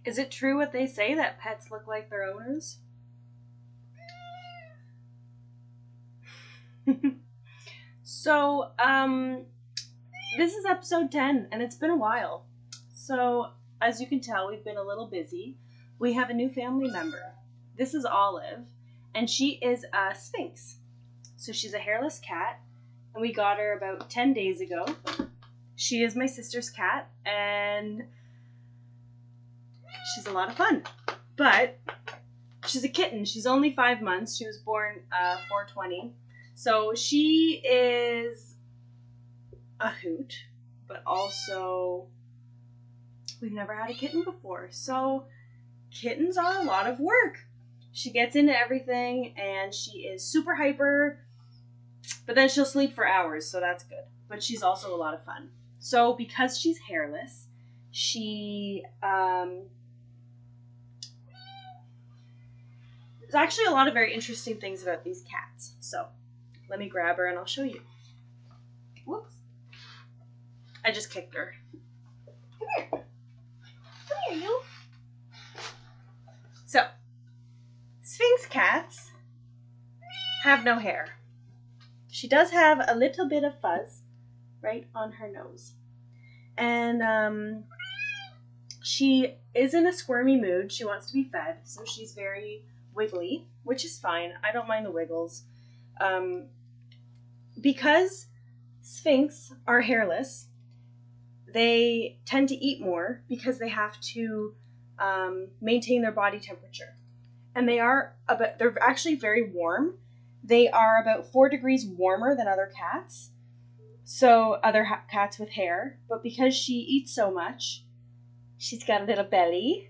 Is it true what they say that pets look like their owners? So, this is episode 10, and it's been a while. So, as you can tell, we've been a little busy. We have a new family member. This is Olive, and she is a Sphinx. So she's a hairless cat, and we got her about 10 days ago. She is my sister's cat, and she's a lot of fun. But she's a kitten. She's only 5 months. She was born 4/20. So she is a hoot, but also we've never had a kitten before. So kittens are a lot of work. She gets into everything, and she is super hyper, but then she'll sleep for hours, so that's good. But she's also a lot of fun. So because she's hairless, she there's actually a lot of very interesting things about these cats. So let me grab her and I'll show you. Whoops. I just kicked her. Come here. Come here, you. So, Sphinx cats have no hair. She does have a little bit of fuzz right on her nose. And she is in a squirmy mood. She wants to be fed, so she's very wiggly, which is fine. I don't mind the wiggles. Because Sphinx are hairless, they tend to eat more because they have to maintain their body temperature. And they're actually very warm. They are about 4 degrees warmer than other cats. So other cats with hair. But because she eats so much, she's got a little belly.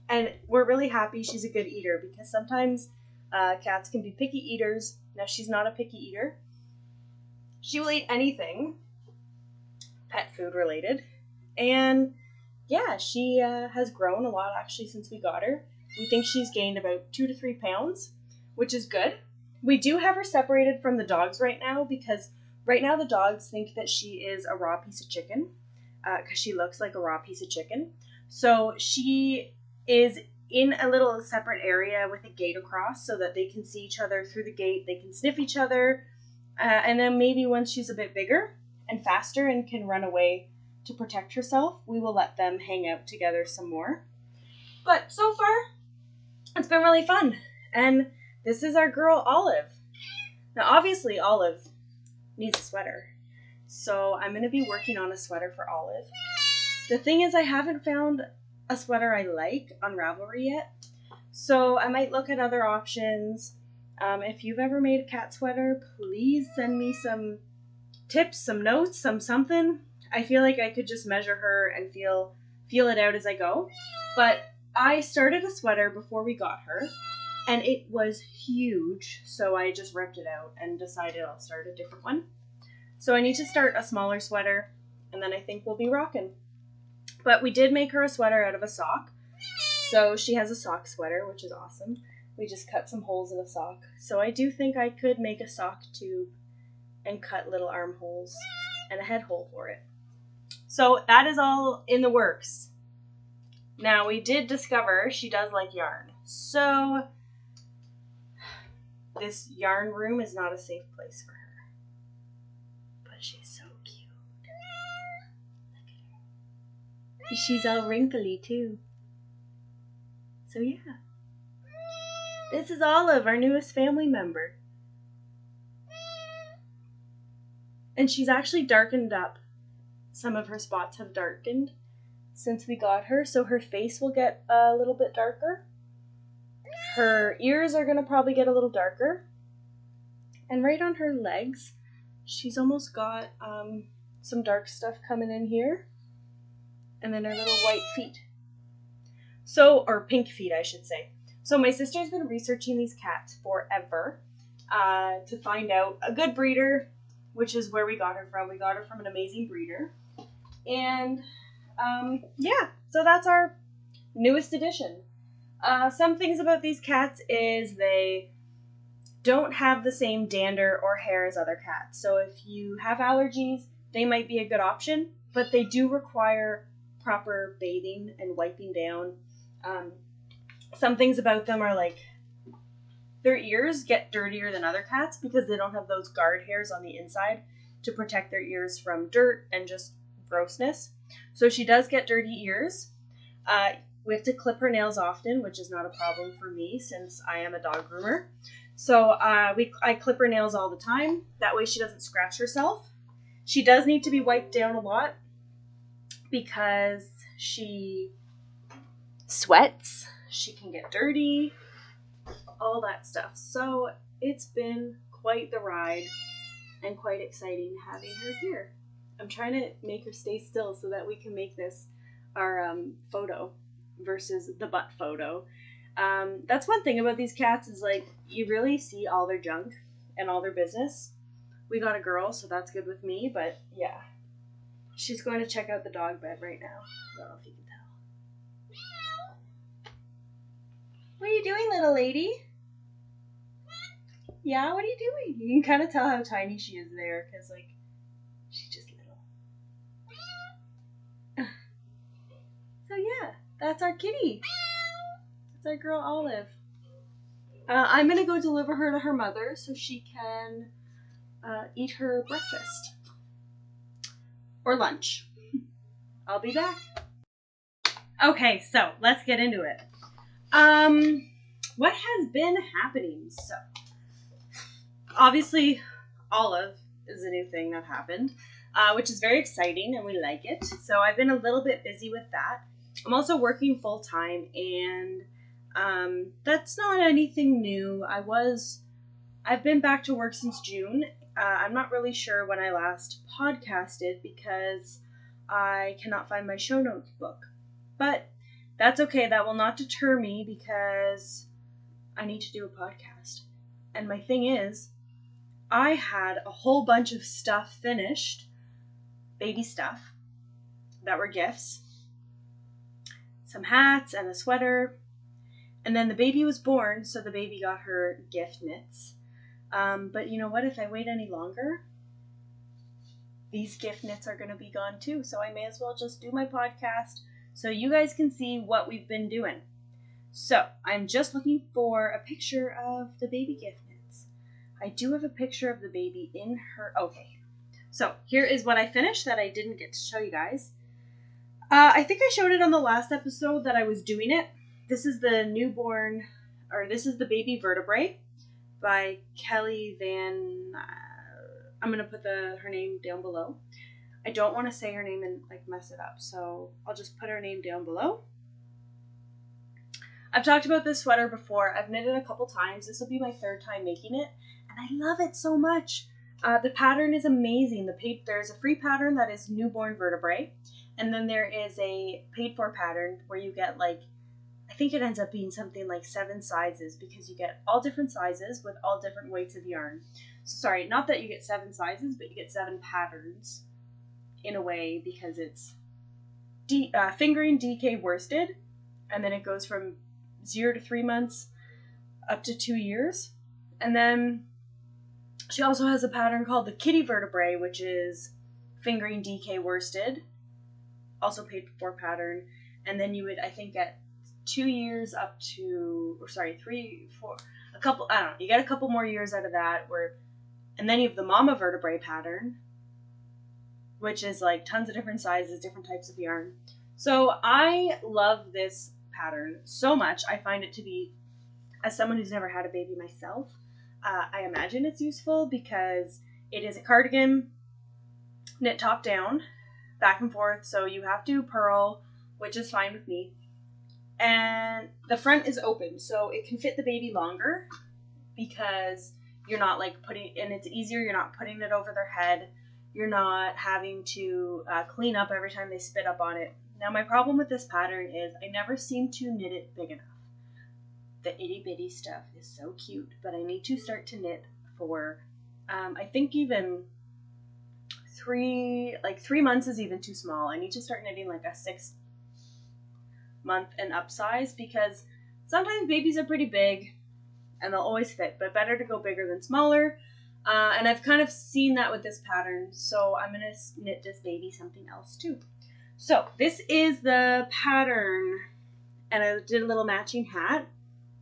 And we're really happy she's a good eater, because sometimes cats can be picky eaters. Now, she's not a picky eater. She will eat anything pet food related. And yeah, she has grown a lot actually since we got her. We think she's gained about 2 to 3 pounds, which is good. We do have her separated from the dogs right now, because right now the dogs think that she is a raw piece of chicken, because she looks like a raw piece of chicken. So she is in a little separate area with a gate across so that they can see each other through the gate. They can sniff each other. And then maybe once she's a bit bigger and faster and can run away to protect herself, we will let them hang out together some more. But so far, it's been really fun. And this is our girl, Olive. Now, obviously, Olive needs a sweater. So I'm going to be working on a sweater for Olive. The thing is, I haven't found a sweater I like on Ravelry yet. So I might look at other options. If you've ever made a cat sweater, please send me some tips, some notes, something. I feel like I could just measure her and feel it out as I go. But I started a sweater before we got her, and it was huge, so I just ripped it out and decided I'll start a different one. So I need to start a smaller sweater, and then I think we'll be rocking. But we did make her a sweater out of a sock, so she has a sock sweater, which is awesome. We just cut some holes in a sock. So I do think I could make a sock tube and cut little armholes and a head hole for it. So that is all in the works. Now, we did discover she does like yarn. So this yarn room is not a safe place for her. But she's so cute. Look at her. She's all wrinkly too. So yeah. This is Olive, our newest family member. And she's actually darkened up. Some of her spots have darkened since we got her, so her face will get a little bit darker. Her ears are going to probably get a little darker. And right on her legs, she's almost got some dark stuff coming in here. And then her little white feet. So, or pink feet, I should say. So my sister's been researching these cats forever to find out a good breeder, which is where we got her from. We got her from an amazing breeder. And yeah, so that's our newest addition. Some things about these cats is they don't have the same dander or hair as other cats. So if you have allergies, they might be a good option, but they do require proper bathing and wiping down. Some things about them are like their ears get dirtier than other cats because they don't have those guard hairs on the inside to protect their ears from dirt and just grossness. So she does get dirty ears. We have to clip her nails often, which is not a problem for me since I am a dog groomer. So I clip her nails all the time. That way she doesn't scratch herself. She does need to be wiped down a lot because she sweats. She can get dirty, all that stuff. So it's been quite the ride and quite exciting having her here. I'm trying to make her stay still so that we can make this our photo versus the butt photo. That's one thing about these cats is like you really see all their junk and all their business. We got a girl, so that's good with me, but yeah. She's going to check out the dog bed right now. I don't know if you can tell. What are you doing, little lady? Yeah, what are you doing? You can kind of tell how tiny she is there because like she's just little. So yeah, that's our kitty. That's our girl Olive. I'm going to go deliver her to her mother so she can eat her breakfast. Or lunch. I'll be back. Okay, so let's get into it. What has been happening? So, obviously, Olive is a new thing that happened, which is very exciting and we like it. So I've been a little bit busy with that. I'm also working full time and that's not anything new. I've been back to work since June. I'm not really sure when I last podcasted because I cannot find my show notes book. But that's okay. That will not deter me because I need to do a podcast. And my thing is, I had a whole bunch of stuff finished, baby stuff, that were gifts. Some hats and a sweater. And then the baby was born, so the baby got her gift knits. But you know what? If I wait any longer, these gift knits are going to be gone too. So I may as well just do my podcast so you guys can see what we've been doing. So I'm just looking for a picture of the baby gift knits. I do have a picture of the baby in her. Okay. So here is what I finished that I didn't get to show you guys. I think I showed it on the last episode that I was doing it. This is the newborn, or this is the baby vertebrae by Kelly Van, I'm going to put her name down below. I don't want to say her name and like mess it up, so I'll just put her name down below. I've talked about this sweater before. I've knit it a couple times. This will be my third time making it, and I love it so much. The pattern is amazing. There's a free pattern that is newborn vertebrae, and then there is a paid for pattern where you get like, I think it ends up being something like 7 sizes because you get all different sizes with all different weights of yarn. So sorry, not that you get 7 sizes, but you get 7 patterns in a way because it's fingering DK worsted, and then it goes from 0 to 3 months up to 2 years. And then she also has a pattern called the kitty vertebrae, which is fingering DK worsted, also paid for pattern. And then you would, I think, get 2 years up to, or sorry, 3, 4, a couple, I don't know, you get a couple more years out of that and then you have the mama vertebrae pattern, which is like tons of different sizes, different types of yarn. So I love this pattern so much. I find it to be, as someone who's never had a baby myself, I imagine it's useful because it is a cardigan knit top down, back and forth. So you have to purl, which is fine with me. And the front is open, so it can fit the baby longer because you're not like and it's easier. You're not putting it over their head. You're not having to clean up every time they spit up on it. Now, my problem with this pattern is I never seem to knit it big enough. The itty bitty stuff is so cute, but I need to start to knit for, I think even 3 months is even too small. I need to start knitting like a 6 month and up size because sometimes babies are pretty big and they'll always fit, but better to go bigger than smaller. And I've kind of seen that with this pattern, so I'm going to knit this baby something else too. So this is the pattern, and I did a little matching hat,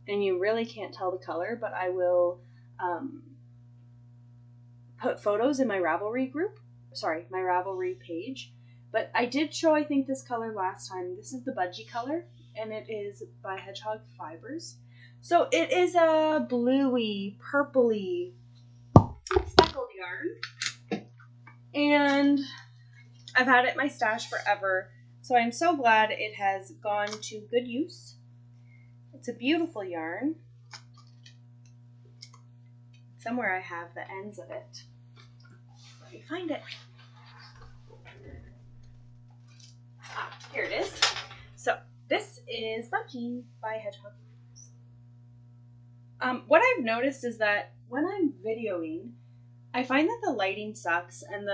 and you really can't tell the color, but I will put photos in my Ravelry group. Sorry, my Ravelry page. But I did show, I think, this color last time. This is the Budgie color, and it is by Hedgehog Fibers. So it is a bluey, purpley, speckled yarn. And I've had it in my stash forever, so I'm so glad it has gone to good use. It's a beautiful yarn. Somewhere I have the ends of it. Let me find it. Here it is. So this is Budgie by Hedgehog Fibers. What I've noticed is that when I'm videoing, I find that the lighting sucks and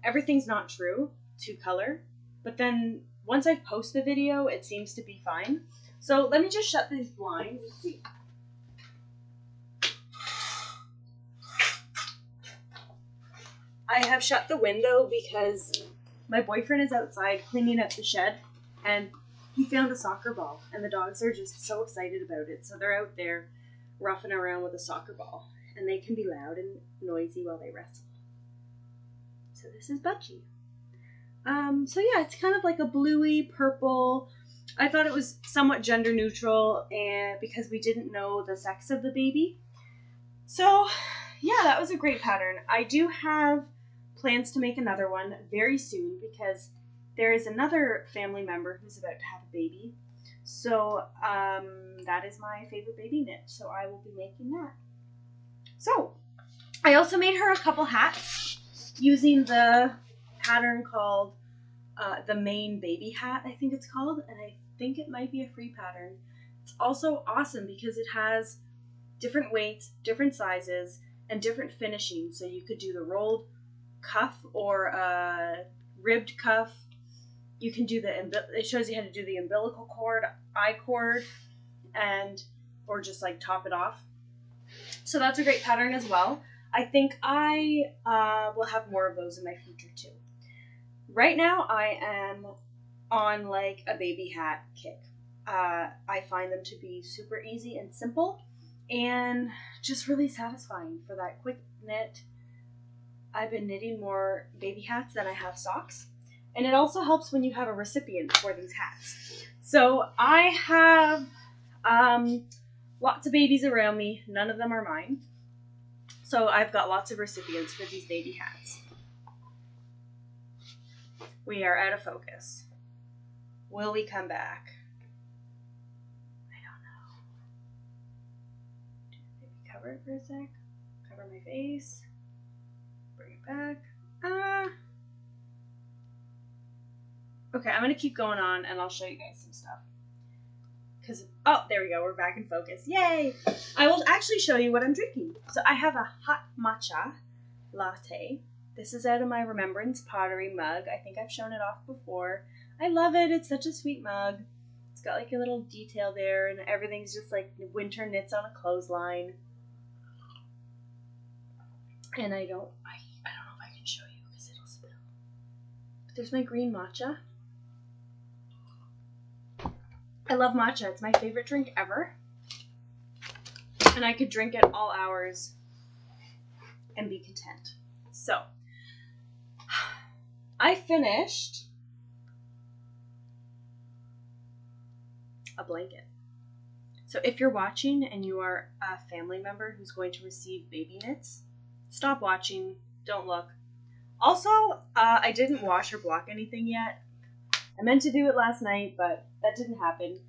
everything's not true to color. But then once I post the video, it seems to be fine. So let me just shut these blinds and see. I have shut the window because my boyfriend is outside cleaning up the shed, and he found a soccer ball, and the dogs are just so excited about it. So they're out there roughing around with a soccer ball, and they can be loud and noisy while they wrestle. So this is Budgie. So yeah, it's kind of like a bluey purple. I thought it was somewhat gender neutral, and because we didn't know the sex of the baby. So yeah, that was a great pattern. I do have plans to make another one very soon because there is another family member who's about to have a baby. So that is my favorite baby knit, so I will be making that. So I also made her a couple hats using the pattern called the Maine baby hat, I think it's called, and I think it might be a free pattern. It's also awesome because it has different weights, different sizes, and different finishing. So you could do the rolled cuff or a ribbed cuff. You can do it shows you how to do the umbilical cord, I-cord, or just like top it off. So that's a great pattern as well. I think I will have more of those in my future too. Right now I am on like a baby hat kick. I find them to be super easy and simple and just really satisfying for that quick knit. I've been knitting more baby hats than I have socks. And it also helps when you have a recipient for these hats. So I have lots of babies around me. None of them are mine. So I've got lots of recipients for these baby hats. We are out of focus. Will we come back? I don't know. Maybe cover it for a sec. Cover my face. Bring it back. Okay, I'm going to keep going on and I'll show you guys some stuff. Oh, there we go. We're back in focus. Yay! I will actually show you what I'm drinking. So I have a hot matcha latte. This is out of my Remembrance Pottery mug. I think I've shown it off before. I love it. It's such a sweet mug. It's got like a little detail there and everything's just like winter knits on a clothesline. And I don't know if I can show you because it'll spill. But there's my green matcha. I love matcha. It's my favorite drink ever. And I could drink it all hours and be content. So, I finished a blanket. So if you're watching and you are a family member who's going to receive baby knits, stop watching. Don't look. Also, I didn't wash or block anything yet. I meant to do it last night, but that didn't happen.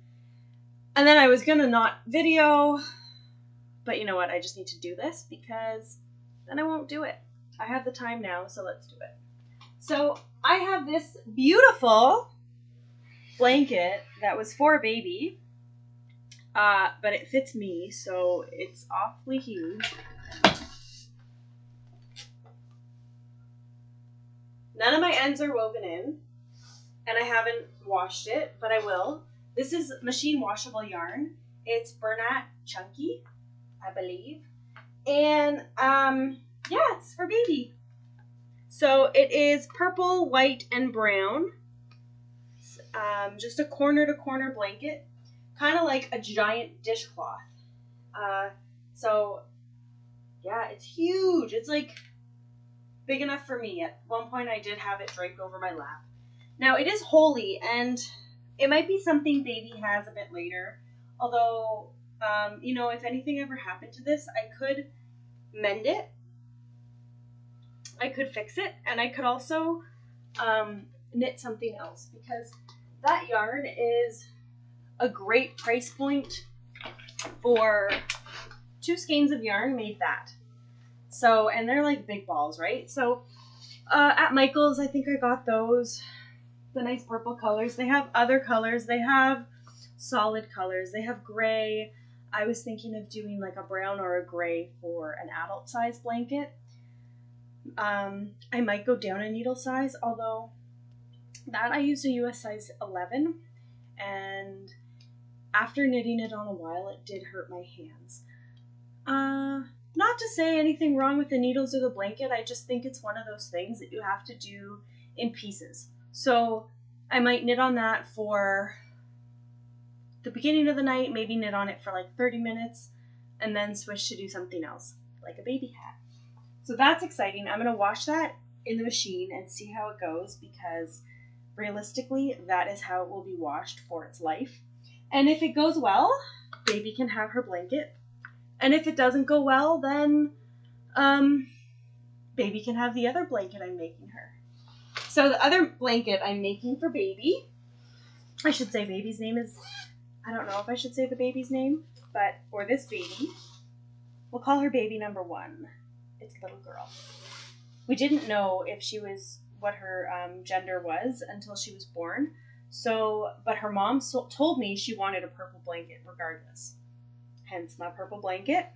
And then I was gonna not video, but you know what? I just need to do this because then I won't do it. I have the time now, so let's do it. So I have this beautiful blanket that was for a baby, but it fits me, so it's awfully huge. None of my ends are woven in, and I haven't washed it, but I will. This is machine washable yarn. It's Bernat Chunky, I believe. And yeah, it's for baby. So it is purple, white, and brown. just a corner-to-corner blanket, kind of like a giant dishcloth. So, yeah, it's huge. It's like big enough for me. At one point, I did have it draped over my lap. Now, it is holey, and it might be something baby has a bit later. Although, you know, if anything ever happened to this, I could mend it. I could fix it, and I could also knit something else, because that yarn is a great price point for 2 skeins of yarn made that. So, and they're like big balls, right? So at Michael's, I think I got those, the nice purple colors. They have other colors. They have solid colors. They have gray. I was thinking of doing like a brown or a gray for an adult size blanket. I might go down a needle size, although that I used a US size 11, and after knitting it on a while, it did hurt my hands. Not to say anything wrong with the needles or the blanket, I just think it's one of those things that you have to do in pieces. So I might knit on that for the beginning of the night, maybe knit on it for like 30 minutes, and then switch to do something else, like a baby hat. So that's exciting. I'm going to wash that in the machine and see how it goes, because realistically, that is how it will be washed for its life. And if it goes well, baby can have her blanket. And if it doesn't go well, then baby can have the other blanket I'm making her. So the other blanket I'm making for baby, I should say baby's name is, I don't know if I should say the baby's name, but for this baby, we'll call her baby number 1. It's a little girl. We didn't know if she was, what her gender was until she was born. So, but her mom told me she wanted a purple blanket regardless. Hence my purple blanket.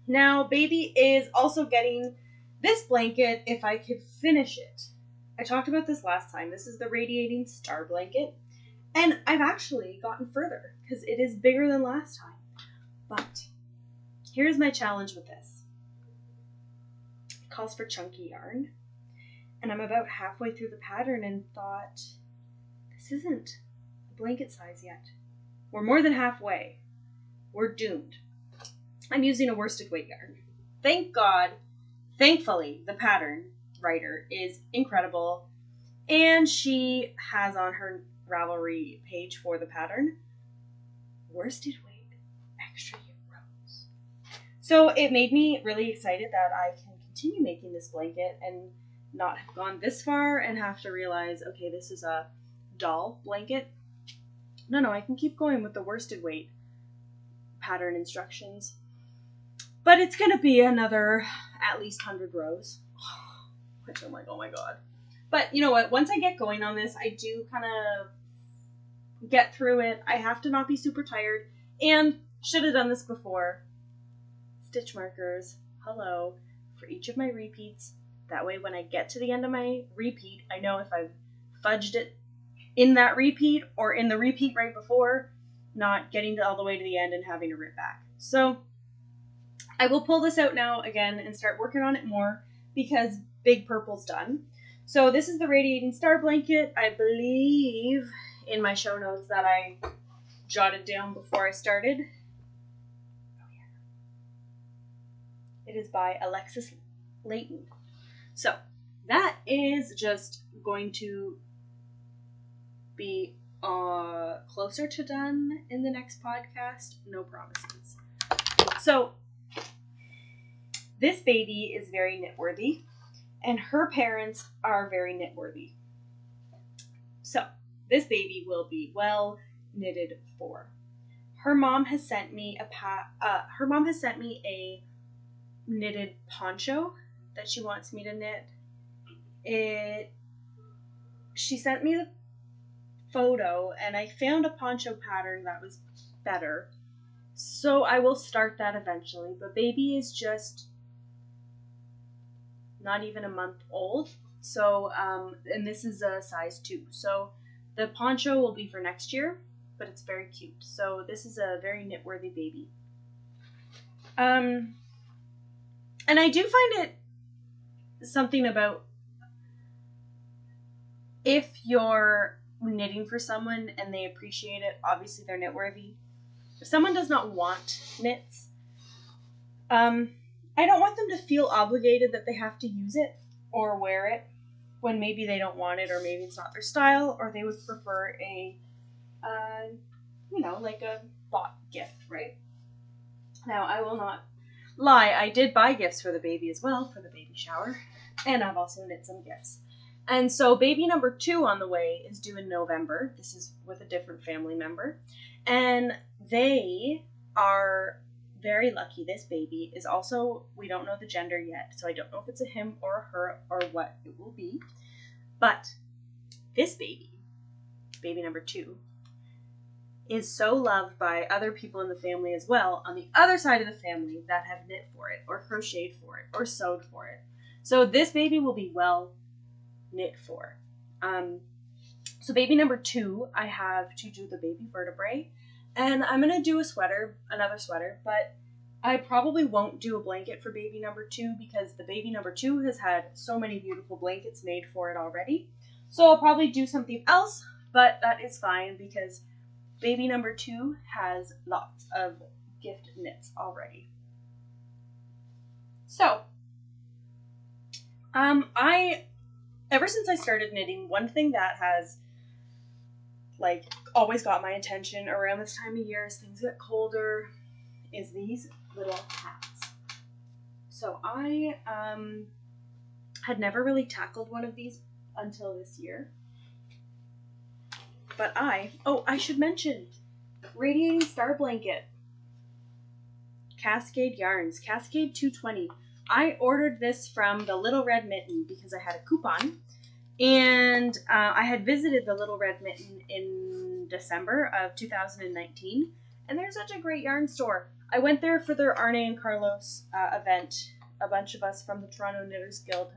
Now, baby is also getting this blanket if I could finish it. I talked about this last time. This is the Radiating Star Blanket. And I've actually gotten further because it is bigger than last time. But here's my challenge with this. It calls for chunky yarn. And I'm about halfway through the pattern and thought, this isn't a blanket size yet. We're more than halfway. We're doomed. I'm using a worsted weight yarn. Thank God, thankfully, the pattern writer is incredible. And she has on her Ravelry page for the pattern, worsted weight extra rows. So it made me really excited that I can continue making this blanket and not have gone this far and have to realize, okay, this is a doll blanket. No, I can keep going with the worsted weight pattern instructions. But it's going to be another at least 100 rows. Which I'm like, oh my God. But you know what? Once I get going on this, I do kind of get through it. I have to not be super tired. And should have done this before. Stitch markers, hello, for each of my repeats. That way when I get to the end of my repeat, I know if I've fudged it in that repeat or in the repeat right before, not getting all the way to the end and having to rip back. So I will pull this out now again and start working on it more because Big Purple's done. So this is the Radiating Star Blanket. I believe in my show notes that I jotted down before I started. Oh yeah. It is by Alexis Layton. So that is just going to be closer to done in the next podcast. No promises. So this baby is very knitworthy, and her parents are very knitworthy. So this baby will be well knitted for. Her mom has sent me a knitted poncho that she wants me to knit. She sent me the photo, and I found a poncho pattern that was better. So I will start that eventually. But baby is just not even a month old. So, and this is a size 2. So the poncho will be for next year, but it's very cute. So this is a very knitworthy baby. And I do find it something about if your knitting for someone and they appreciate it, obviously they're knit worthy. If someone does not want knits, I don't want them to feel obligated that they have to use it or wear it when maybe they don't want it, or maybe it's not their style, or they would prefer a, like a bought gift, right? Now, I will not lie, I did buy gifts for the baby as well, for the baby shower, and I've also knit some gifts. And so baby number 2 on the way is due in November. This is with a different family member. And they are very lucky. This baby is also, we don't know the gender yet, so I don't know if it's a him or a her or what it will be. But this baby, baby number 2, is so loved by other people in the family as well, on the other side of the family, that have knit for it, or crocheted for it, or sewed for it. So this baby will be well knit for. So baby number 2, I have to do the baby vertebrae, and I'm going to do a sweater, another sweater, but I probably won't do a blanket for baby number 2 because the baby number 2 has had so many beautiful blankets made for it already. So I'll probably do something else, but that is fine because baby number 2 has lots of gift knits already. So, ever since I started knitting, one thing that has always got my attention around this time of year as things get colder is these little hats. So I had never really tackled one of these until this year. But I should mention, Radiating Star Blanket, Cascade Yarns, Cascade 220. I ordered this from the Little Red Mitten because I had a coupon, and I had visited the Little Red Mitten in December of 2019, and they're such a great yarn store. I went there for their Arne and Carlos event. A bunch of us from the Toronto Knitters Guild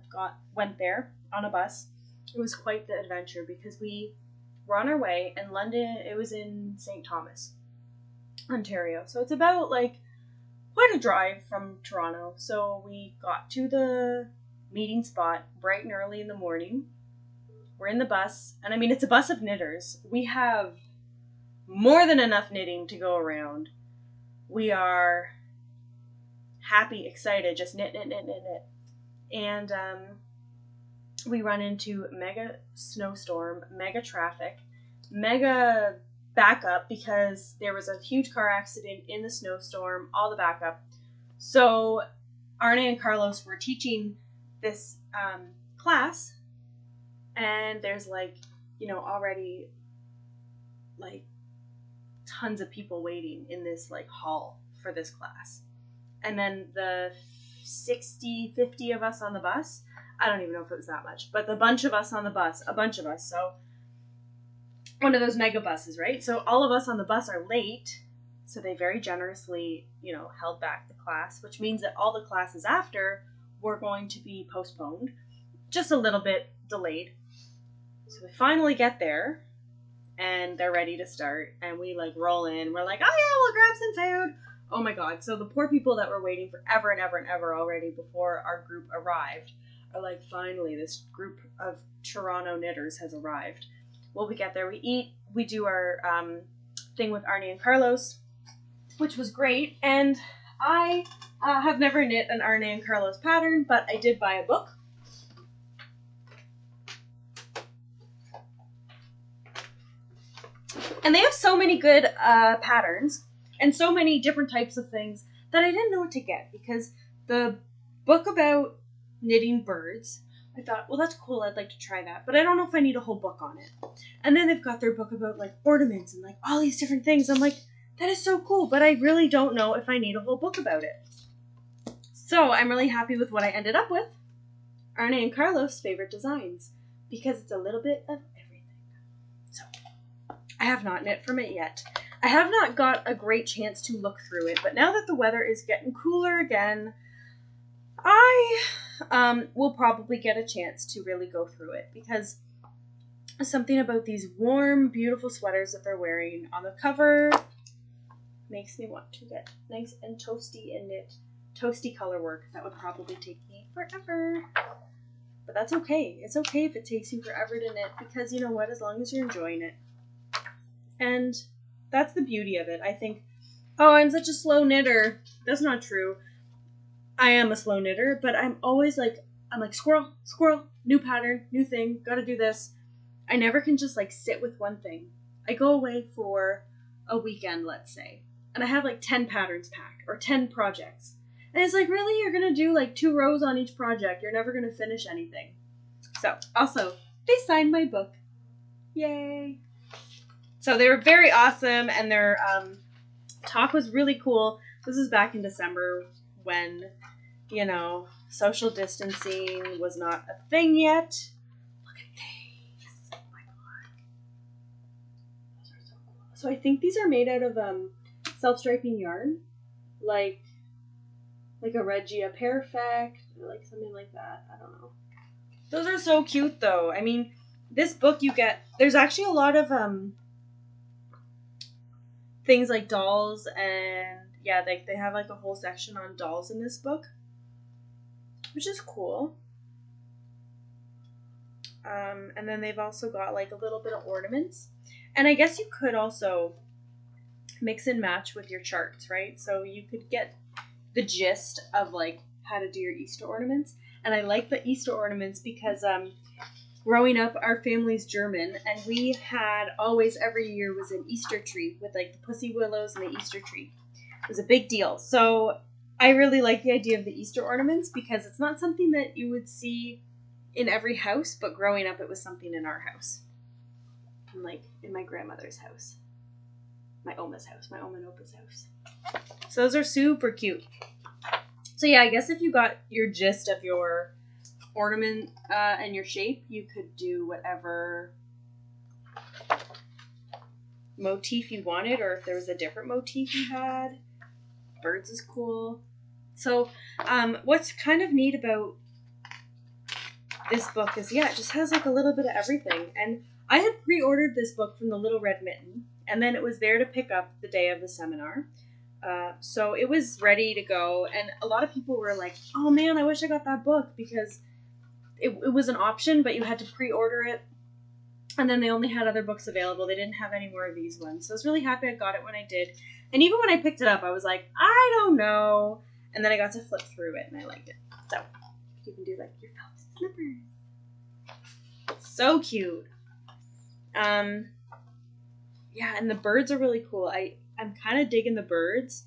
went there on a bus. It was quite the adventure because we were on our way, and London, it was in St. Thomas, Ontario. So it's about quite a drive from Toronto. So we got to the meeting spot bright and early in the morning. We're in the bus, and I mean, it's a bus of knitters. We have more than enough knitting to go around. We are happy, excited, just knit. And we run into mega snowstorm, mega traffic, mega backup because there was a huge car accident in the snowstorm, all the backup. So Arne and Carlos were teaching this class, and there's already tons of people waiting in this hall for this class. And then the 50 of us on the bus, I don't even know if it was that much, but a bunch of us on the bus, so one of those mega buses, right? So all of us on the bus are late, so they very generously, held back the class, which means that all the classes after were going to be postponed, just a little bit delayed. So we finally get there, and they're ready to start, and we roll in. We're like, oh yeah, we'll grab some food. Oh my god. So the poor people that were waiting forever and ever and ever already before our group arrived are like, finally, this group of Toronto knitters has arrived. Well, we get there, we eat, we do our thing with Arne and Carlos, which was great. And I have never knit an Arne and Carlos pattern, but I did buy a book. And they have so many good patterns and so many different types of things that I didn't know what to get, because the book about knitting birds, I thought, well, that's cool, I'd like to try that, but I don't know if I need a whole book on it. And then they've got their book about ornaments and all these different things. I'm like, that is so cool, but I really don't know if I need a whole book about it. So I'm really happy with what I ended up with. Arne and Carlos' favorite designs, because it's a little bit of everything. So I have not knit from it yet. I have not got a great chance to look through it, but now that the weather is getting cooler again, I will probably get a chance to really go through it, because something about these warm, beautiful sweaters that they're wearing on the cover makes me want to get nice and toasty and knit toasty color work. That would probably take me forever. But that's okay. It's okay if it takes you forever to knit, because you know what? As long as you're enjoying it. And that's the beauty of it. I think, oh, I'm such a slow knitter. That's not true. I am a slow knitter, but I'm always like, squirrel, squirrel, new pattern, new thing, gotta do this. I never can just like sit with one thing. I go away for a weekend, let's say, and I have like 10 patterns packed or 10 projects. And it's like, really? You're going to do like 2 rows on each project. You're never going to finish anything. So, also, they signed my book. Yay. So they were very awesome, and their talk was really cool. This is back in December when, you know, social distancing was not a thing yet. Look at these. Oh my god. Those are so cool. So I think these are made out of self-striping yarn. Like a Regia Perfect, or like something like that. I don't know. Those are so cute, though. I mean, this book you get, there's actually a lot of things like dolls, and yeah, they have like a whole section on dolls in this book, which is cool. And then they've also got like a little bit of ornaments, and I guess you could also mix and match with your charts, right? So you could get the gist of like how to do your Easter ornaments. And I like the Easter ornaments because growing up, our family's German, and we had always, every year, was an Easter tree with like the pussy willows and the Easter tree. It was a big deal. So I really like the idea of the Easter ornaments because it's not something that you would see in every house, but growing up it was something in our house. And like in my grandmother's house. My Oma's house. My Oma and Opa's house. So those are super cute. So yeah, I guess if you got your gist of your ornament and your shape, you could do whatever motif you wanted, or if there was a different motif you had. Birds is cool. So what's kind of neat about this book is, yeah, it just has like a little bit of everything. And I had pre-ordered this book from the Little Red Mitten, and then it was there to pick up the day of the seminar. So it was ready to go, and a lot of people were like, oh man, I wish I got that book, because it was an option, but you had to pre-order it, and then they only had other books available. They didn't have any more of these ones. So I was really happy I got it when I did. And even when I picked it up, I was like, I don't know. And then I got to flip through it, and I liked it. So you can do like your felt slippers. So cute. Yeah, and the birds are really cool. I'm kind of digging the birds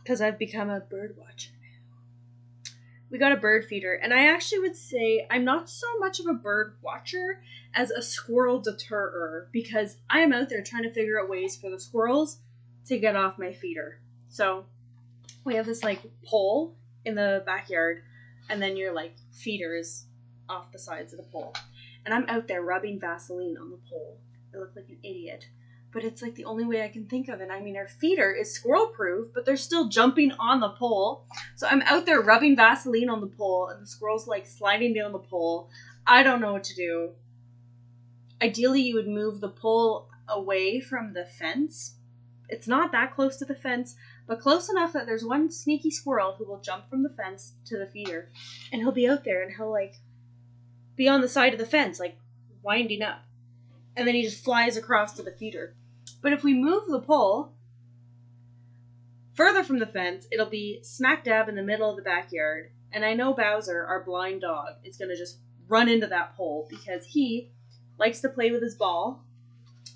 because I've become a bird watcher now. We got a bird feeder, and I actually would say I'm not so much of a bird watcher as a squirrel deterrer, because I am out there trying to figure out ways for the squirrels to get off my feeder. So we have this like pole in the backyard, and then your like feeder is off the sides of the pole. And I'm out there rubbing Vaseline on the pole. I look like an idiot. But it's like the only way I can think of it. I mean, our feeder is squirrel proof, but they're still jumping on the pole. So I'm out there rubbing Vaseline on the pole, and the squirrel's like sliding down the pole. I don't know what to do. Ideally, you would move the pole away from the fence. It's not that close to the fence, but close enough that there's one sneaky squirrel who will jump from the fence to the feeder. And he'll be out there, and he'll like be on the side of the fence, like winding up. And then he just flies across to the feeder. But if we move the pole further from the fence, it'll be smack dab in the middle of the backyard. And I know Bowser, our blind dog, is going to just run into that pole because he likes to play with his ball.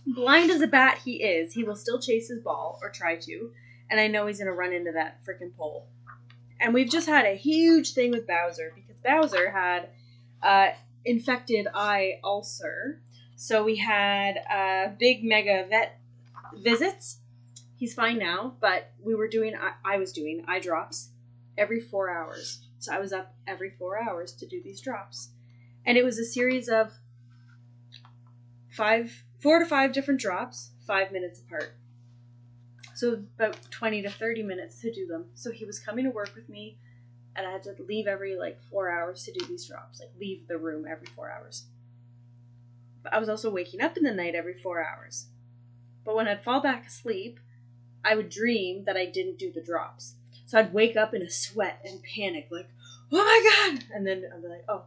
Blind as a bat he is, he will still chase his ball, or try to. And I know he's going to run into that freaking pole. And we've just had a huge thing with Bowser because Bowser had infected eye ulcer. So we had big mega vet visits. He's fine now, but I was doing eye drops every 4 hours. So I was up every 4 hours to do these drops. And it was a series of 4 to 5 different drops, 5 minutes apart. So about 20 to 30 minutes to do them. So he was coming to work with me, and I had to leave every 4 hours to do these drops. Leave the room every 4 hours. But I was also waking up in the night every 4 hours. But when I'd fall back asleep, I would dream that I didn't do the drops. So I'd wake up in a sweat and panic, like, oh my God! And then I'd be like, oh,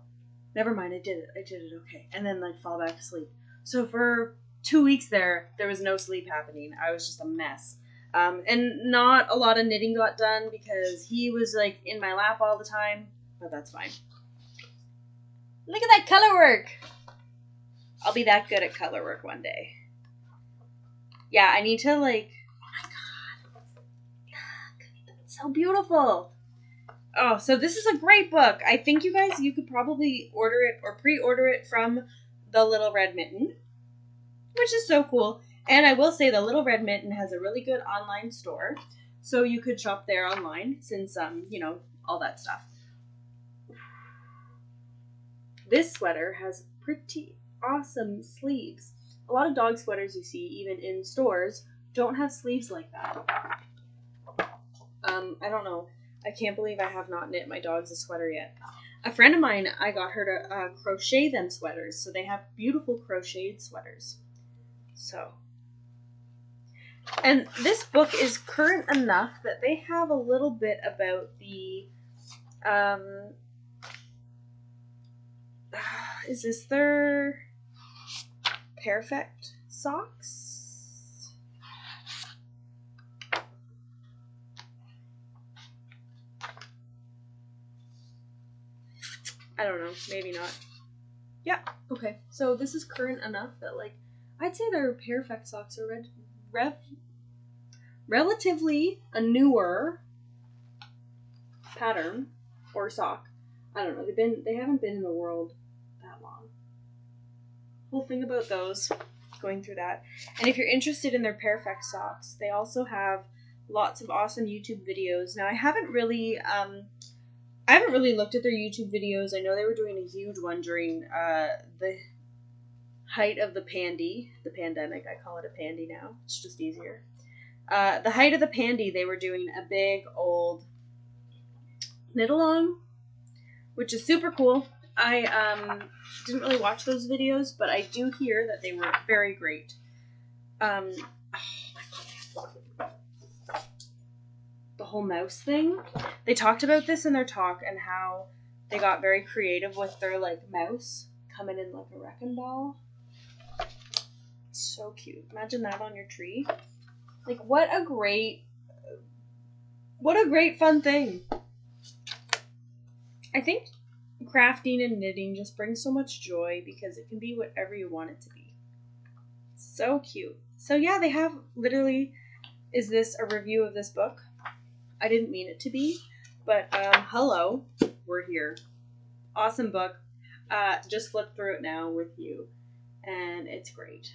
never mind, I did it, okay. And then like fall back asleep. So for 2 weeks there was no sleep happening. I was just a mess. And not a lot of knitting got done because he was like in my lap all the time, but that's fine. Look at that color work. I'll be that good at color work one day. Yeah, I need to like, oh my god, look, it's so beautiful. Oh, so this is a great book. I think you guys, you could probably order it or pre-order it from the Little Red Mitten, which is so cool. And I will say the Little Red Mitten has a really good online store, so you could shop there online since, you know, all that stuff. This sweater has pretty awesome sleeves. A lot of dog sweaters you see, even in stores, don't have sleeves like that. I don't know. I can't believe I have not knit my dogs a sweater yet. A friend of mine, I got her to crochet them sweaters, so they have beautiful crocheted sweaters. So, and this book is current enough that they have a little bit about the, is this their Perfect socks? I don't know, maybe not. Yeah, okay. So this is current enough that, like, I'd say their Perfect socks are relatively a newer pattern or sock. I don't know. They haven't been in the world that long. Whole thing about those, going through that. And if you're interested in their Perfect socks, they also have lots of awesome YouTube videos. Now I haven't really looked at their YouTube videos. I know they were doing a huge one during the height of the pandemic. I call it a pandy now. It's just easier. The height of the pandy, they were doing a big old knit along, which is super cool. I didn't really watch those videos, but I do hear that they were very great. The whole mouse thing, they talked about this in their talk and how they got very creative with their like mouse coming in like a wrecking ball. So cute. Imagine that on your tree. Like what a great fun thing. I think crafting and knitting just brings so much joy because it can be whatever you want it to be. So cute. So yeah, they have literally, is this a review of this book? I didn't mean it to be, but hello, we're here. Awesome book. Just flipped through it now with you, and it's great.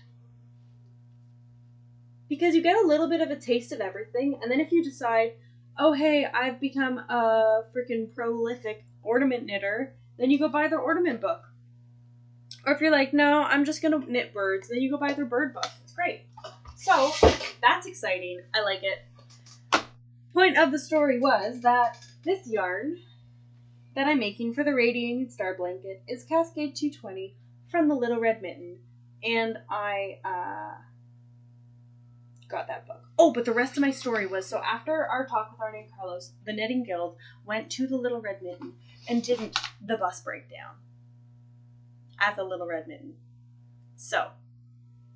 Because you get a little bit of a taste of everything, and then if you decide, oh hey, I've become a freaking prolific ornament knitter, then you go buy their ornament book. Or if you're like, no, I'm just gonna knit birds, then you go buy their bird book. It's great. So, that's exciting. I like it. Point of the story was that this yarn that I'm making for the Radiating Star Blanket is Cascade 220 from the Little Red Mitten, and I got that book. Oh, but the rest of my story was, so after our talk with Arne and Carlos, the Knitting Guild went to the Little Red Mitten and didn't the bus breakdown at the Little Red Mitten. So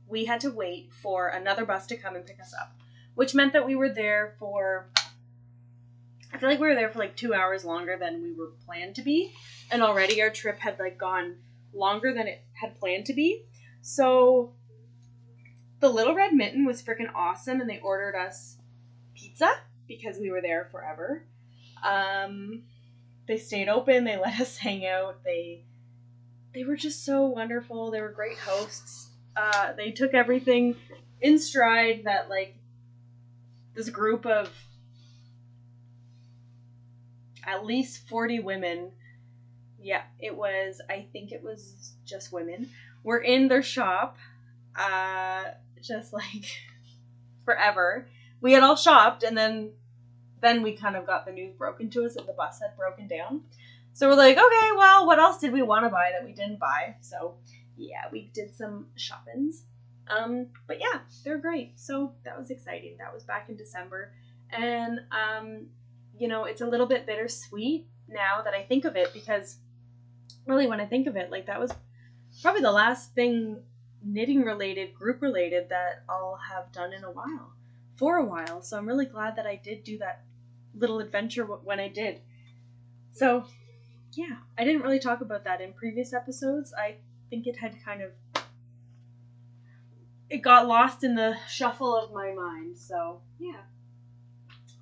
we had to wait for another bus to come and pick us up, which meant that we were there for, I feel like we were there for like 2 hours longer than we were planned to be. And already our trip had like gone longer than it had planned to be. So the Little Red Mitten was freaking awesome, and they ordered us pizza because we were there forever. They stayed open. They let us hang out. They were just so wonderful. They were great hosts. They took everything in stride that like this group of at least 40 women. Yeah, I think it was just women. Were in their shop. Just like forever. We had all shopped, and then we kind of got the news broken to us that the bus had broken down. So we're like, okay, well, what else did we want to buy that we didn't buy? So yeah, we did some shoppings. But yeah, they're great. So that was exciting. That was back in December. And you know, it's a little bit bittersweet now that I think of it, because really, when I think of it, like that was probably the last thing knitting related, group related that I'll have done in a while, for a while. So I'm really glad that I did do that little adventure when I did. So yeah, I didn't really talk about that in previous episodes. I think it had it got lost in the shuffle of my mind. So yeah.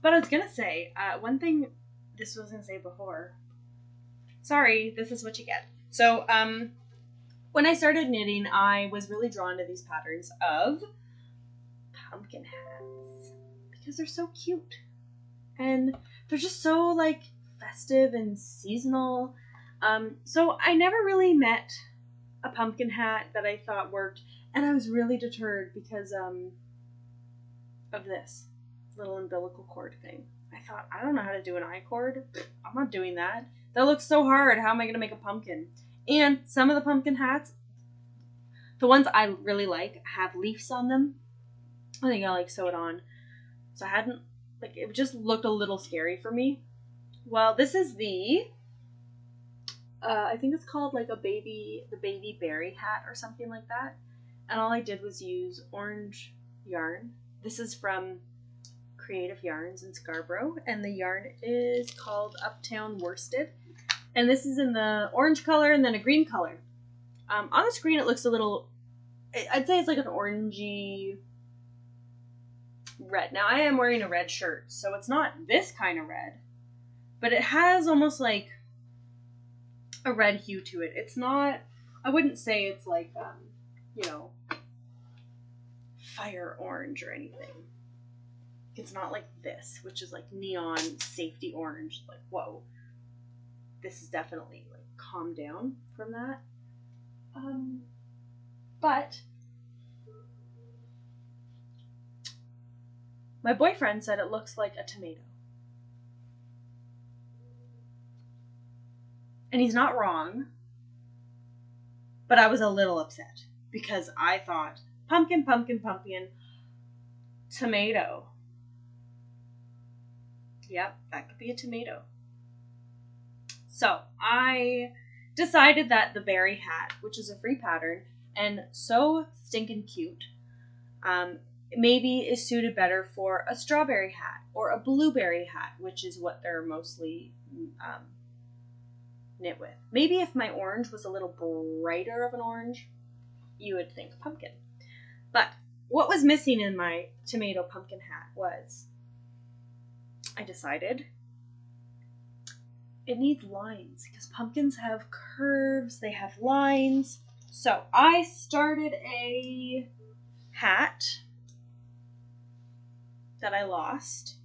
But I was gonna say, one thing this was gonna say before. Sorry, this is what you get. So, when I started knitting, I was really drawn to these patterns of pumpkin hats because they're so cute and they're just so like festive and seasonal. So I never really met a pumpkin hat that I thought worked, and I was really deterred because of this little umbilical cord thing. I thought, I don't know how to do an I-cord. I'm not doing that. That looks so hard. How am I going to make a pumpkin? And some of the pumpkin hats, the ones I really like, have leaves on them. I think I sew it on. So I hadn't, it just looked a little scary for me. Well, this is the, I think it's called the baby berry hat or something like that. And all I did was use orange yarn. This is from Creative Yarns in Scarborough, and the yarn is called Uptown Worsted, and this is in the orange color and then a green color. On the screen it looks a little, I'd say it's like an orangey red. Now I am wearing a red shirt, so it's not this kind of red, but it has almost like a red hue to it. It's not, I wouldn't say it's like fire orange or anything. It's not like this, which is like neon safety orange. Like, whoa. This is definitely like calmed down from that. But my boyfriend said it looks like a tomato. And he's not wrong. But I was a little upset because I thought pumpkin, pumpkin, pumpkin, tomato. Yep, that could be a tomato. So I decided that the berry hat, which is a free pattern and so stinking cute, maybe is suited better for a strawberry hat or a blueberry hat, which is what they're mostly knit with. Maybe if my orange was a little brighter of an orange, you would think pumpkin. But what was missing in my tomato pumpkin hat was, I decided it needs lines because pumpkins have curves, they have lines. So I started a hat that I lost.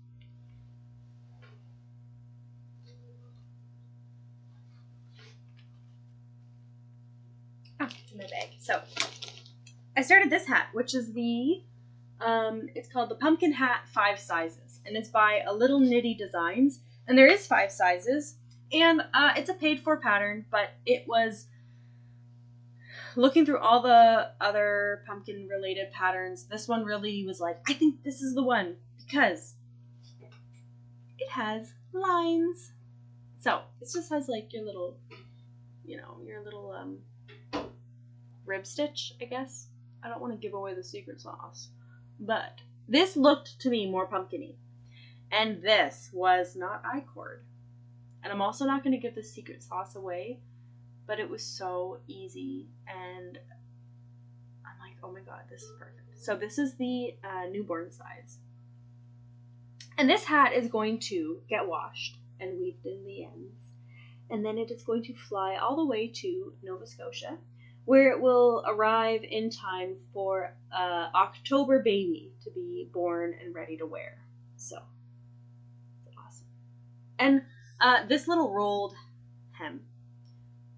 It's in my bag. So I started this hat, which is the, it's called the Pumpkin Hat 5 Sizes, and it's by Little Red Designs, and there is 5 sizes, and it's a paid-for pattern, but it was, looking through all the other pumpkin-related patterns, this one really was like, I think this is the one, because it has lines. So it just has like your little, your little rib stitch, I guess. I don't want to give away the secret sauce, but this looked to me more pumpkin-y, and this was not I-cord. And I'm also not going to give the secret sauce away, but it was so easy, and I'm like, oh my god, this is perfect. So this is the newborn size. And this hat is going to get washed and weaved in the ends, and then it is going to fly all the way to Nova Scotia, where it will arrive in time for October baby to be born and ready to wear. So, it's awesome. And this little rolled hem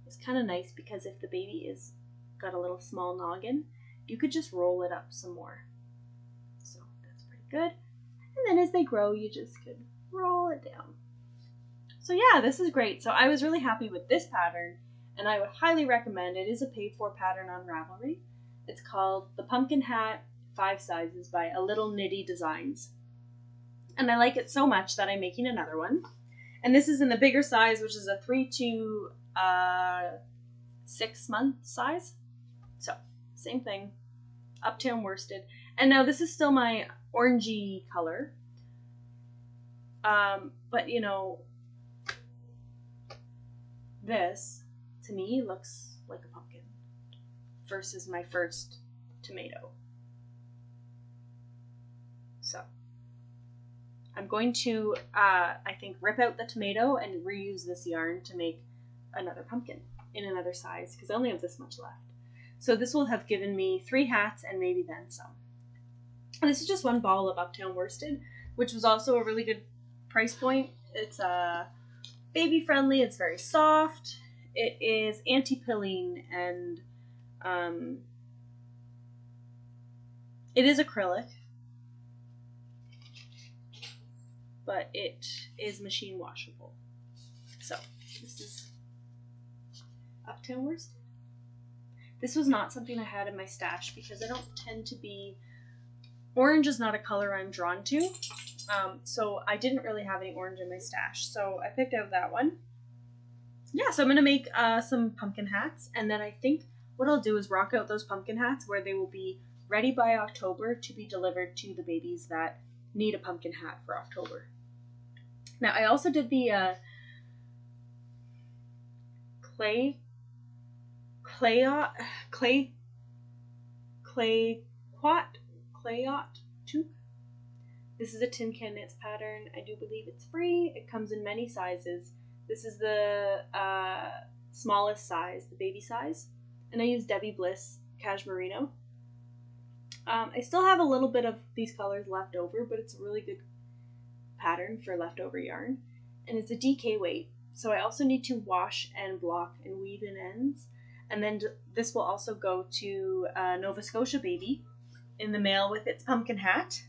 is kind of nice because if the baby is got a little small noggin, you could just roll it up some more. So that's pretty good. And then as they grow, you just could roll it down. So yeah, this is great. So I was really happy with this pattern, and I would highly recommend it. Is a paid-for pattern on Ravelry. It's called the Pumpkin Hat 5 Sizes by Little Red Designs. And I like it so much that I'm making another one. And this is in the bigger size, which is a 3 to 6 month size. So, same thing. Uptown worsted. And now this is still my orangey color. But you know, this to me looks like a pumpkin versus my first tomato. So I'm going to, I think, rip out the tomato and reuse this yarn to make another pumpkin in another size because I only have this much left. So this will have given me 3 hats and maybe then some. And this is just one ball of Uptown worsted, which was also a really good price point. It's baby friendly, it's very soft, it is anti-pilling, and it is acrylic, but it is machine washable. So this is Uptown worsted. This was not something I had in my stash because I don't tend to be, orange is not a color I'm drawn to. So I didn't really have any orange in my stash. So I picked out that one. Yeah, so I'm going to make some pumpkin hats. And then I think what I'll do is rock out those pumpkin hats where they will be ready by October to be delivered to the babies that need a pumpkin hat for October. Now I also did the Clayoquot. Toque. This is a Tincanknits pattern. I do believe it's free. It comes in many sizes. This is the smallest size, the baby size. And I use Debbie Bliss Cashmerino. I still have a little bit of these colors left over, but it's a really good pattern for leftover yarn. And it's a DK weight. So I also need to wash and block and weave in ends. And then this will also go to Nova Scotia baby in the mail with its pumpkin hat.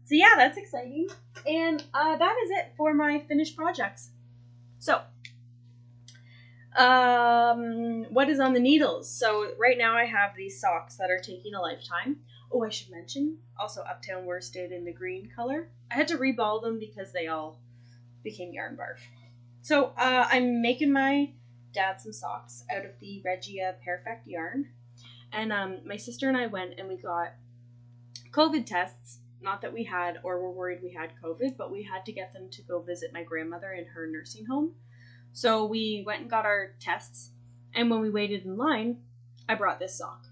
So yeah, that's exciting. And that is it for my finished projects. So, what is on the needles? So right now I have these socks that are taking a lifetime. Oh, I should mention, also Uptown worsted in the green color. I had to reball them because they all became yarn barf. So I'm making my dad some socks out of the Regia Perfect yarn. And my sister and I went and we got COVID tests. Not that we had or were worried we had COVID, but we had to get them to go visit my grandmother in her nursing home. So we went and got our tests, and when we waited in line, I brought this sock.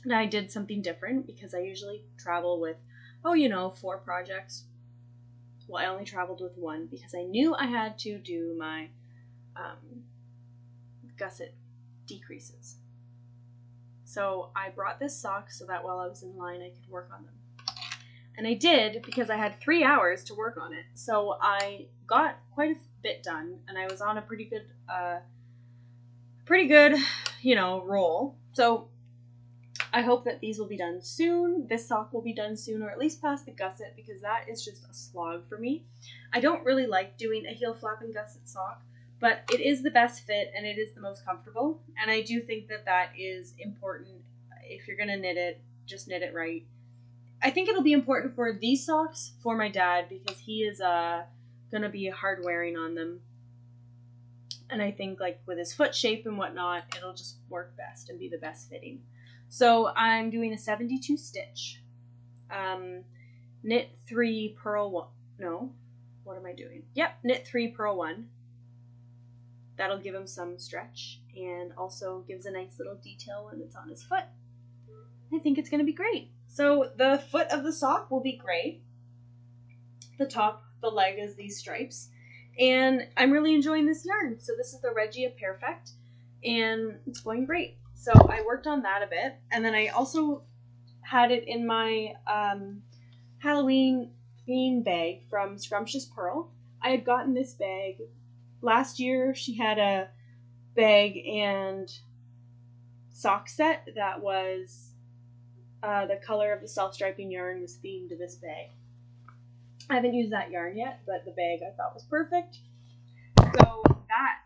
And I did something different because I usually travel with, 4 projects. Well, I only traveled with 1 because I knew I had to do my gusset decreases. So I brought this sock so that while I was in line, I could work on them. And I did because I had 3 hours to work on it. So I got quite a bit done, and I was on a pretty good, roll. So I hope that these will be done soon. This sock will be done soon, or at least past the gusset, because that is just a slog for me. I don't really like doing a heel flap and gusset sock, but it is the best fit and it is the most comfortable. And I do think that that is important. If you're going to knit it, just knit it right. I think it'll be important for these socks for my dad because he is going to be hard wearing on them. And I think like with his foot shape and whatnot, it'll just work best and be the best fitting. So I'm doing a 72 stitch. Knit 3, purl 1. No, what am I doing? Yep, knit 3, purl 1. That'll give him some stretch and also gives a nice little detail when it's on his foot. I think it's going to be great. So the foot of the sock will be gray. The top, the leg is these stripes. And I'm really enjoying this yarn. So this is the Regia Perfect and it's going great. So I worked on that a bit. And then I also had it in my Halloween theme bag from Scrumptious Purl. I had gotten this bag last year. She had a bag and sock set that was the color of the self-striping yarn was themed to this bag. I haven't used that yarn yet, but the bag I thought was perfect. So that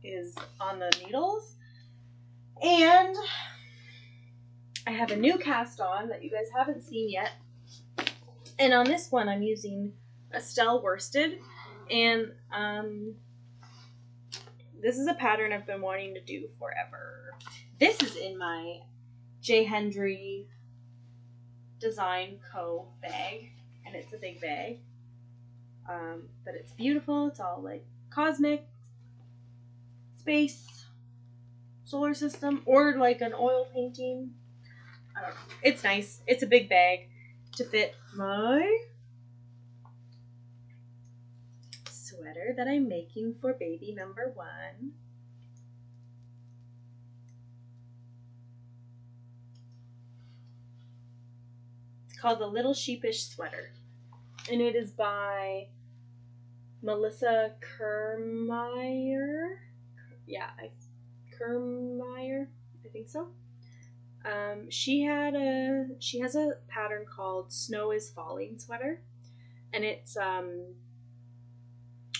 is on the needles. And I have a new cast on that you guys haven't seen yet. And on this one I'm using Estelle worsted, and this is a pattern I've been wanting to do forever. This is in my J Hendry Design Co. bag, and it's a big bag, but it's beautiful. It's all like cosmic, space, solar system, or like an oil painting. I don't know. It's nice. It's a big bag to fit my sweater that I'm making for baby number 1. It's called the Little Sheepish Sweater, and it is by Melissa Kermer. Yeah, Kermer, I think so. She has a pattern called Snow is Falling sweater, and it's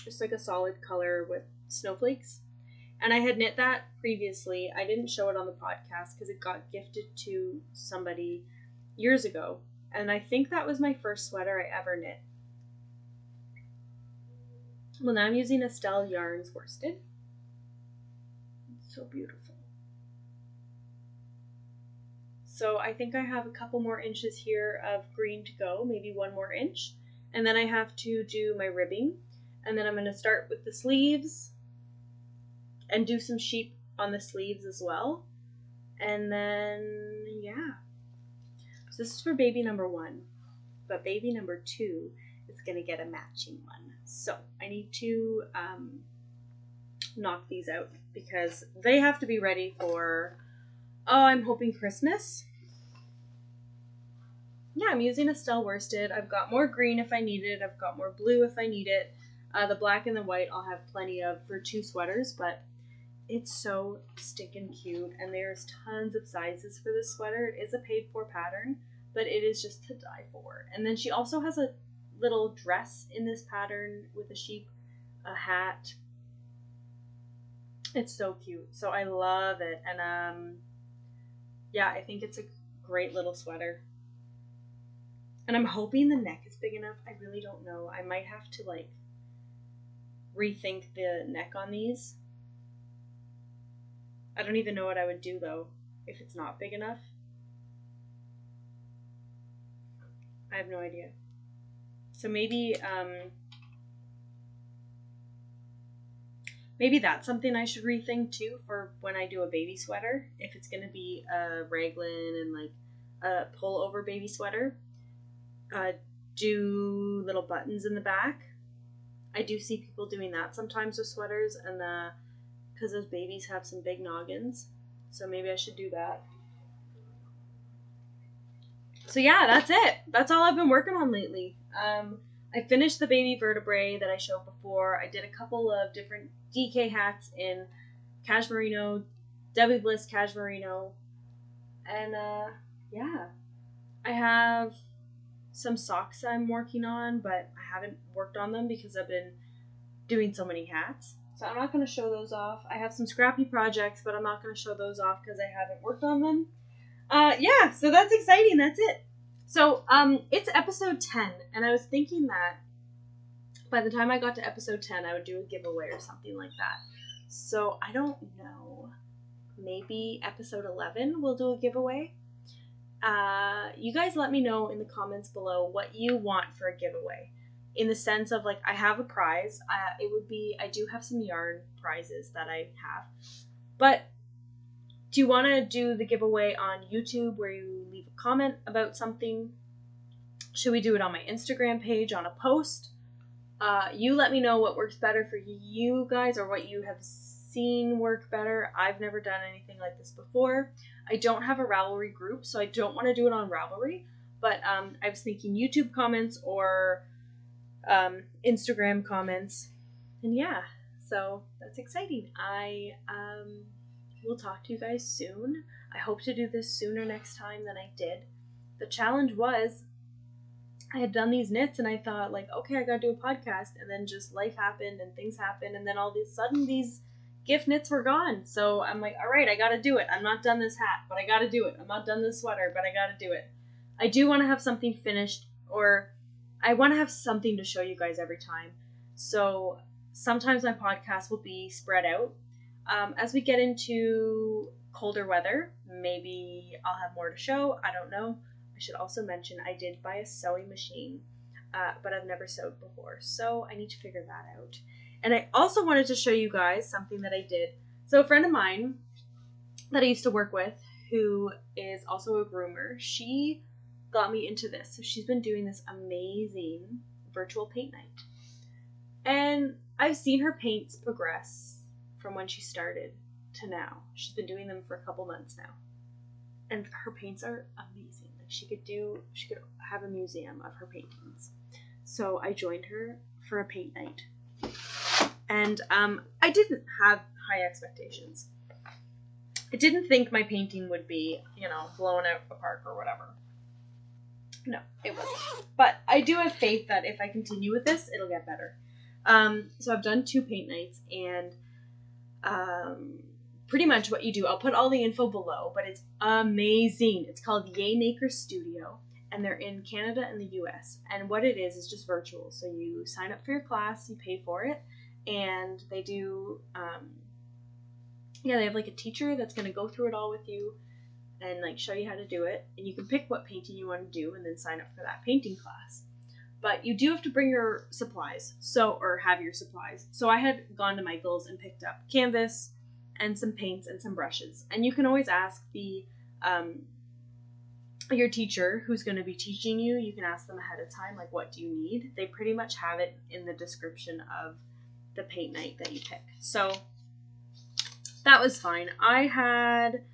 just like a solid color with snowflakes. And I had knit that previously. I didn't show it on the podcast because it got gifted to somebody years ago, and I think that was my first sweater I ever knit. Well, now I'm using Estelle Yarns worsted. It's so beautiful. So I think I have a couple more inches here of green to go, maybe 1 more inch. And then I have to do my ribbing. And then I'm going to start with the sleeves and do some sheep on the sleeves as well. And then, yeah. So this is for baby number 1. But baby number 2 is going to get a matching one. So I need to knock these out because they have to be ready for, I'm hoping Christmas. Yeah, I'm using Estelle worsted. I've got more green if I need it. I've got more blue if I need it. The black and the white I'll have plenty of for 2 sweaters, but it's so stinking cute, and there's tons of sizes for this sweater. It is a paid for pattern, but it is just to die for. And then she also has a little dress in this pattern with a sheep, a hat. It's so cute. So I love it. And yeah, I think it's a great little sweater. And I'm hoping the neck is big enough. I really don't know. I might have to like rethink the neck on these. I don't even know what I would do though if it's not big enough. I have no idea. So maybe maybe that's something I should rethink too for when I do a baby sweater. If it's going to be a raglan and like a pull over baby sweater, do little buttons in the back. I do see people doing that sometimes with sweaters, and because those babies have some big noggins, so maybe I should do that. So yeah, that's it. That's all I've been working on lately. I finished the baby vertebrae that I showed before. I did a couple of different DK hats in Cashmerino, Debbie Bliss Cashmerino, and yeah, I have some socks I'm working on, but I haven't worked on them because I've been doing so many hats. So I'm not going to show those off. I have some scrappy projects, but I'm not going to show those off because I haven't worked on them. Yeah, so that's exciting. That's it. So it's episode 10, and I was thinking that by the time I got to episode 10, I would do a giveaway or something like that. So I don't know. Maybe episode 11 we'll do a giveaway. You guys let me know in the comments below what you want for a giveaway. In the sense of like, I have a prize. It would be, I do have some yarn prizes that I have. But do you want to do the giveaway on YouTube where you leave a comment about something? Should we do it on my Instagram page on a post? You let me know what works better for you guys or what you have seen work better. I've never done anything like this before. I don't have a Ravelry group, so I don't want to do it on Ravelry, but I was thinking YouTube comments or Instagram comments, and yeah, so that's exciting. I will talk to you guys soon. I hope to do this sooner next time than I did. The challenge was I had done these knits and I thought like, okay, I gotta do a podcast, and then just life happened and things happened, and then all of a sudden these gift knits were gone. So I'm like, all right, I gotta do it. I'm not done this hat, but I gotta do it. I'm not done this sweater, but I gotta do it. I do want to have something finished, or I want to have something to show you guys every time. So sometimes my podcast will be spread out. As we get into colder weather, maybe I'll have more to show. I don't know. I should also mention I did buy a sewing machine, but I've never sewed before, so I need to figure that out. And I also wanted to show you guys something that I did. So a friend of mine that I used to work with, who is also a groomer, she got me into this. So she's been doing this amazing virtual paint night. And I've seen her paints progress from when she started to now. She's been doing them for a couple months now. And her paints are amazing. Like she could have a museum of her paintings. So I joined her for a paint night. And I didn't have high expectations. I didn't think my painting would be, blown out of the park or whatever. No, it wasn't. But I do have faith that if I continue with this, it'll get better. So I've done 2 paint nights, and pretty much what you do, I'll put all the info below, but it's amazing. It's called YAYMAKER Studio, and they're in Canada and the US. And what it is just virtual. So you sign up for your class, you pay for it, and they do, they have like a teacher that's going to go through it all with you and like show you how to do it. And you can pick what painting you want to do and then sign up for that painting class. But you do have to bring your supplies, or have your supplies. So I had gone to Michael's and picked up canvas and some paints and some brushes. And you can always ask your teacher who's going to be teaching you. You can ask them ahead of time, like, what do you need? They pretty much have it in the description of the paint night that you pick. So that was fine. I had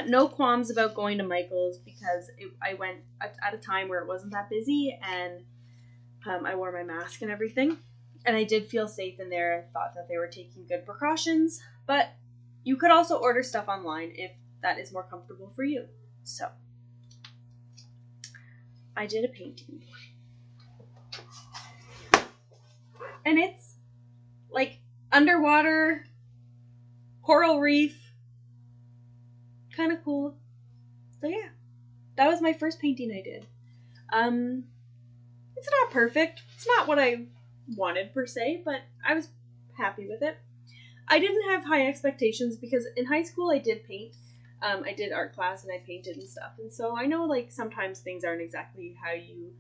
no qualms about going to Michael's because I went at a time where it wasn't that busy, and I wore my mask and everything, and I did feel safe in there. I thought that they were taking good precautions, but you could also order stuff online if that is more comfortable for you. So I did a painting, and it's like underwater coral reef, kind of cool. So yeah, that was my first painting I did. It's not perfect. It's not what I wanted per se, but I was happy with it. I didn't have high expectations because in high school I did paint. I did art class and I painted and stuff. And so I know like sometimes things aren't exactly how you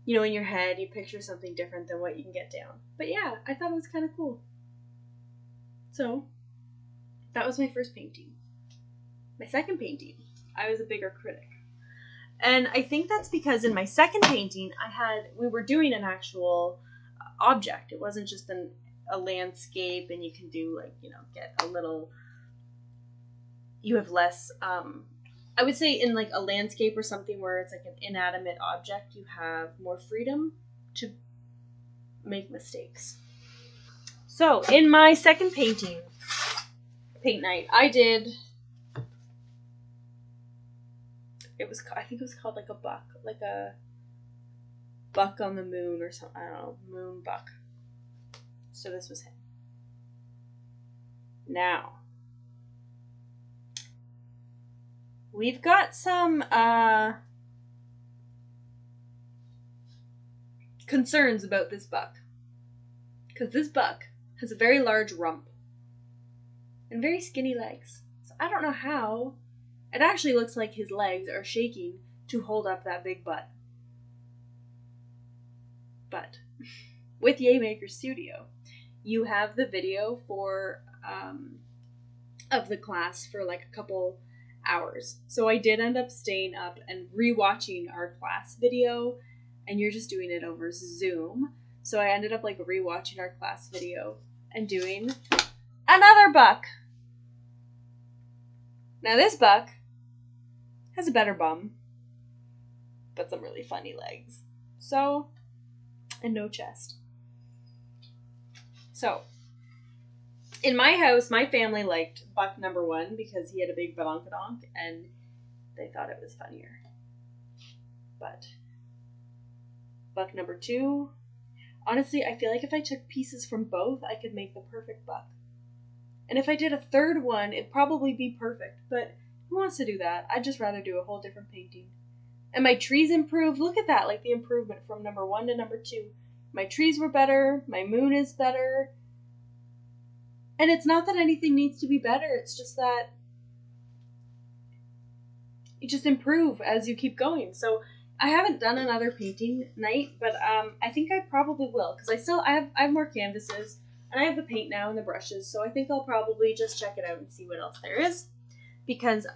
in your head, you picture something different than what you can get down. But yeah, I thought it was kind of cool. So that was my first painting. My second painting, I was a bigger critic. And I think that's because in my second painting, we were doing an actual object. It wasn't just a landscape, and you can do get a little, you have less, I would say in like a landscape or something where it's like an inanimate object, you have more freedom to make mistakes. So in my second paint night, I did, I think it was called like a buck on the moon or something. I don't know, moon buck. So this was him. Now, we've got some concerns about this buck. Because this buck has a very large rump and very skinny legs. So I don't know how. It actually looks like his legs are shaking to hold up that big butt. But with YAYMAKER Studio, you have the video for of the class for like a couple hours. So I did end up staying up and rewatching our class video, and you're just doing it over Zoom. So I ended up like rewatching our class video and doing another buck. Now this buck has a better bum, but some really funny legs. So, and no chest. So, in my house, my family liked buck number 1 because he had a big badonkadonk and they thought it was funnier. But buck number 2, honestly, I feel like if I took pieces from both, I could make the perfect buck. And if I did a third one, it'd probably be perfect, but who wants to do that? I'd just rather do a whole different painting. And my trees improved. Look at that, like the improvement from number 1 to number 2. My trees were better. My moon is better. And it's not that anything needs to be better. It's just that you just improve as you keep going. So I haven't done another painting night, but I think I probably will, because I have more canvases, and I have the paint now and the brushes, so I think I'll probably just check it out and see what else there is, because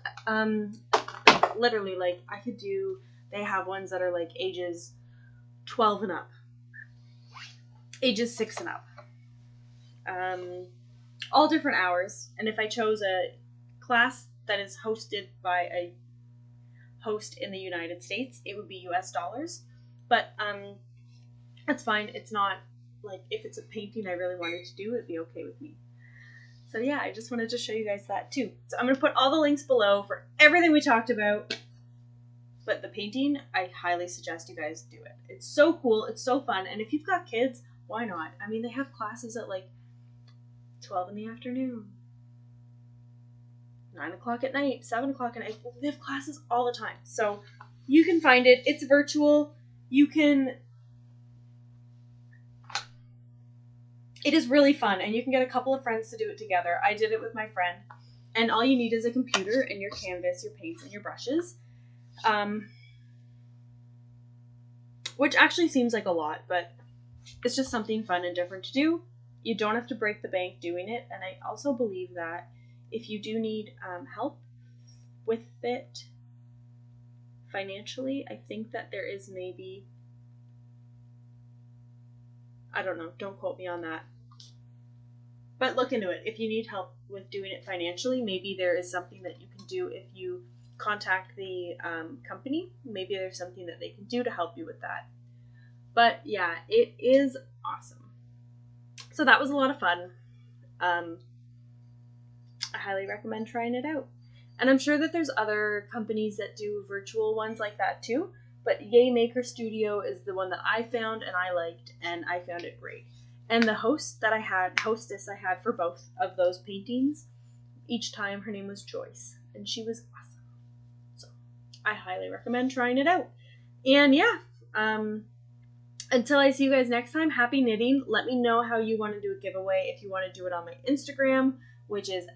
literally, like, I could do, they have ones that are like ages 12 and up, ages 6 and up, all different hours, and if I chose a class that is hosted by a host in the United States, it would be US dollars, but that's fine. It's not like, if it's a painting I really wanted to do, it'd be okay with me. So yeah, I just wanted to show you guys that too. So I'm going to put all the links below for everything we talked about, but the painting, I highly suggest you guys do it. It's so cool, it's so fun, and if you've got kids, why not? I mean, they have classes at like 12 in the afternoon, 9 o'clock at night, 7 o'clock at night. They have classes all the time. So you can find it. It's virtual. It is really fun, and you can get a couple of friends to do it together. I did it with my friend, and all you need is a computer and your canvas, your paints, and your brushes. Which actually seems like a lot, but it's just something fun and different to do. You don't have to break the bank doing it, and I also believe that if you do need help with it financially, I think that there is maybe, I don't know, don't quote me on that, but look into it. If you need help with doing it financially, maybe there is something that you can do if you contact the company. Maybe there's something that they can do to help you with that. But yeah, it is awesome. So that was a lot of fun. I highly recommend trying it out. And I'm sure that there's other companies that do virtual ones like that too, but YAYMAKER Studio is the one that I found and I liked, and I found it great. And the hostess I had for both of those paintings, each time her name was Joyce, and she was awesome. So I highly recommend trying it out. And yeah, until I see you guys next time, happy knitting. Let me know how you want to do a giveaway. If you want to do it on my Instagram, which is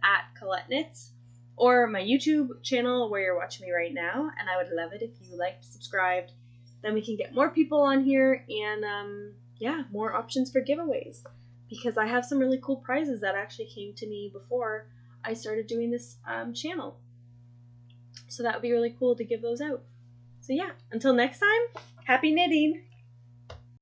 @ColetteKnits, or my YouTube channel where you're watching me right now, and I would love it if you liked, subscribed. Then we can get more people on here, and yeah, more options for giveaways, because I have some really cool prizes that actually came to me before I started doing this channel. So that would be really cool to give those out. So yeah, until next time, happy knitting!